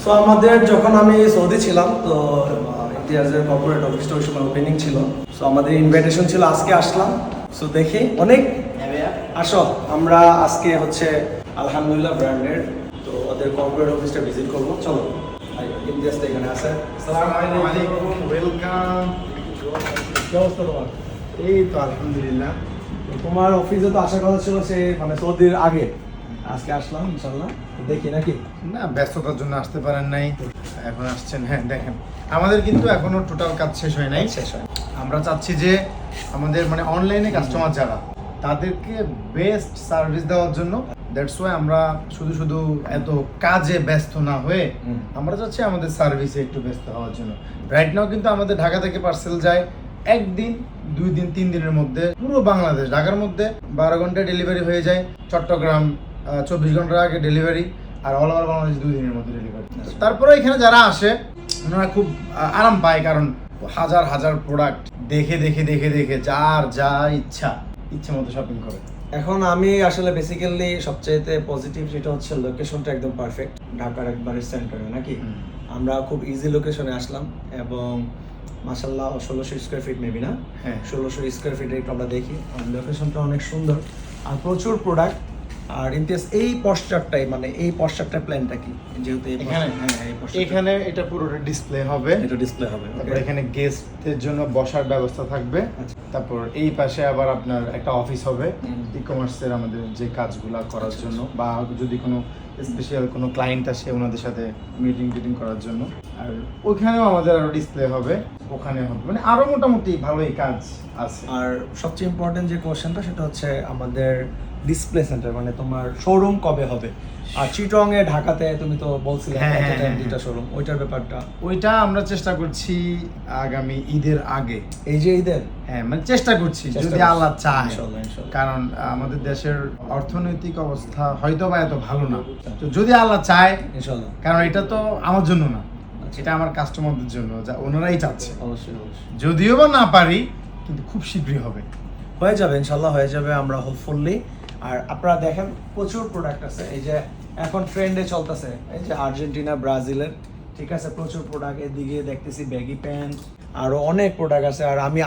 So আমাদের যখন আমি সৌদি ছিলাম তো ইমতিয়াজের কর্পোরেট অফিসটা ওই সময় ওপেনিং ছিল। সো আমাদের ইনভাইটেশন ছিল, আজকে আসলাম। সো দেখি অনেক আসো, আমরা আজকে হচ্ছে আলহামদুলিল্লাহ ব্র্যান্ডের তো ওদের কর্পোরেট অফিসটা ভিজিট করবো। চলো, ইমতিয়াজ তো এখানে আছে। আসসালামু আলাইকুম, ওয়েলকাম। কি অবস্থা তোমার? এই তো আলহামদুলিল্লাহ। তোমার অফিসে তো আসার কথা ছিল সে মানে সৌদির আগে, আজকে আসলাম ইনশাল্লাহ। দেখি নাকি না, ব্যস্ততার জন্য আসতে পারেন নাই, এখন আসছেন। হ্যাঁ দেখেন, আমাদের কিন্তু এখনো টোটাল কাজ শেষ হয় নাই। আমরা চাচ্ছি যে আমাদের মানে অনলাইনে কাস্টমার যারা, তাদেরকে বেস্ট সার্ভিস দেওয়ার জন্য। দ্যাটস ওয়াই আমরা শুধু শুধু এত কাজে ব্যস্ত না হয়ে আমরা চাচ্ছি আমাদের সার্ভিসে একটু ব্যস্ত হওয়ার জন্য। রাইট নাও কিন্তু আমাদের ঢাকা থেকে পার্সেল যায় একদিন, 2 দিন, 3 দিনের মধ্যে পুরো বাংলাদেশ। ঢাকার মধ্যে 12 ঘন্টায় ডেলিভারি হয়ে যায়, চট্টগ্রাম 24 ঘন্টার আগে ডেলিভারি, আর অল ওভার বাংলাদেশ 2 দিনের মধ্যে ডেলিভারি। তারপরে এখানে যারা আসে ওনারা খুব আরাম পায়, কারণ হাজার হাজার প্রোডাক্ট দেখে দেখে দেখে দেখে যার যা ইচ্ছা মতো শপিং করে। এখন আমি আসলে বেসিক্যালি সবচেয়ে পজিটিভ যেটা হচ্ছে লোকেশনটা একদম পারফেক্ট, ঢাকার একবারে সেন্টারে নাকি। আমরা খুব ইজি লোকেশনে আসলাম এবং মাশাআল্লাহ 1600 স্কয়ার ফিট মেবি না, হ্যাঁ 1600 স্কয়ার ফিটে একটু আমরা দেখি। লোকেশনটা অনেক সুন্দর আর প্রচুর প্রোডাক্ট। আর ইমতিয়াজ এই পশ্চারটাই মানে এই পশ্চারটার প্ল্যানটা কি? যেহেতু এই এখানে এখানে এটা পুরোটা ডিসপ্লে হবে, এটা ডিসপ্লে হবে। তারপর এখানে গেস্টদের জন্য বসার ব্যবস্থা থাকবে। তারপর এই পাশে আবার আপনার একটা অফিস হবে ই কমার্সের আমাদের যে কাজগুলো করার জন্য, বা যদি কোনো স্পেশাল কোনো ক্লায়েন্ট আসে ওনাদের সাথে মিটিং করার জন্য। আর ওইখানেও আমাদের আরো ডিসপ্লে হবে, ওখানে হবে, মানে আরো মোটামুটি ভালোই কাজ আছে। আর সবচেয়ে ইম্পর্টেন্ট যে কোশ্চেনটা সেটা হচ্ছে আমাদের ডিসপ্লে সেন্টার, মানে তোমার শোরুম কবে হবে? আর চিটং এ ঢাকাতে তুমি তো বলছিলে দুইটা শোরুম, ওইটার ব্যাপারটা। ওইটা আমরা চেষ্টা করছি আগামী ঈদের আগে। এই যে ঈদের, হ্যাঁ মানে চেষ্টা করছি যদি আল্লাহ চায়, ইনশাআল্লাহ ইনশাআল্লাহ। কারণ আমাদের দেশের অর্থনৈতিক অবস্থা হয়তো বা এত ভালো না, তো যদি আল্লাহ চায় ইনশাআল্লাহ, কারণ এটা তো আমার জন্য না, এটা আমার কাস্টমারদের জন্য, যা ওনারাই চাচ্ছে। অবশ্যই অবশ্যই যদিও বা না পারি, কিন্তু খুব শীঘ্রই হবে, হয়ে যাবে ইনশাআল্লাহ, হয়ে যাবে আমরা হোপফুলি। আর আপনারা দেখেন প্রচুর প্রোডাক্ট আছে, এই যে এখন ট্রেন্ডে চলতেছে এই যে আর্জেন্টিনা ব্রাজিলের, ঠিক আছে, প্রচুর প্রোডাক্ট। এদিকে দেখতেছি ব্যাগি প্যান্ট, আরও অনেক প্রোডাক্ট আছে। আর আমি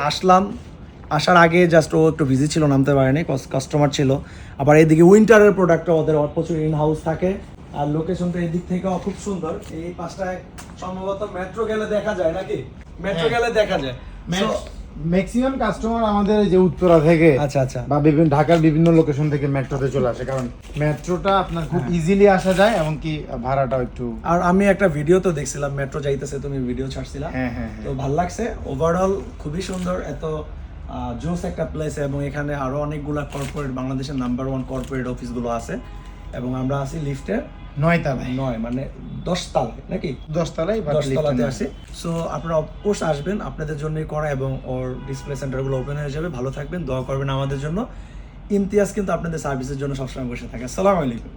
আসার আগে জাস্ট ও একটু বিজি ছিল, নামতে পারেনি, কাস্টমার ছিল। আবার এদিকে উইন্টারের প্রোডাক্টও ওদের প্রচুর ইন হাউস থাকে। আর লোকেশনটা এই দিক থেকেও খুব সুন্দর। এই পাশটায় সম্ভবত মেট্রো গেলে দেখা যায় নাকি, মেট্রো গেলে দেখা যায়। ম্যাক্সিমাম কাস্টমার আমাদের এই যে উত্তরা থেকে, আচ্ছা আচ্ছা, বা বিভিন্ন ঢাকার বিভিন্ন লোকেশন থেকে মেট্রোতে চলে আসে, কারণ মেট্রোটা আপনার খুব ইজিলি আসা যায়, এমনকি ভাড়াটাও একটু। আর আমি একটা ভিডিও তো দেখছিলাম মেট্রো যাইতেছে, তুমি ভিডিও ছাড়ছিলা, হ্যাঁ হ্যাঁ, তো ভালো লাগছে। ওভারঅল খুবই সুন্দর, এত জোস একটা প্লেস। এবং এখানে আরো অনেকগুলা কর্পোরেট, বাংলাদেশের নাম্বার 1 কর্পোরেট অফিসগুলো আছে। এবং আমরা আছি লিফটে 9 তলায়, 9 মানে 10 তলায় নাকি, 10 তলায়, 10 তলাতে আছি। সো আপনারা অফকোর্স আসবেন, আপনাদের জন্যই করা। এবং ওর ডিসপ্লে সেন্টারগুলো ওপেন হয়ে যাবে। ভালো থাকবেন, দোয়া করবেন আমাদের জন্য। ইমতিয়াজ কিন্তু আপনাদের সার্ভিসের জন্য সবসময় বসে থাকে। আসসালামু আলাইকুম।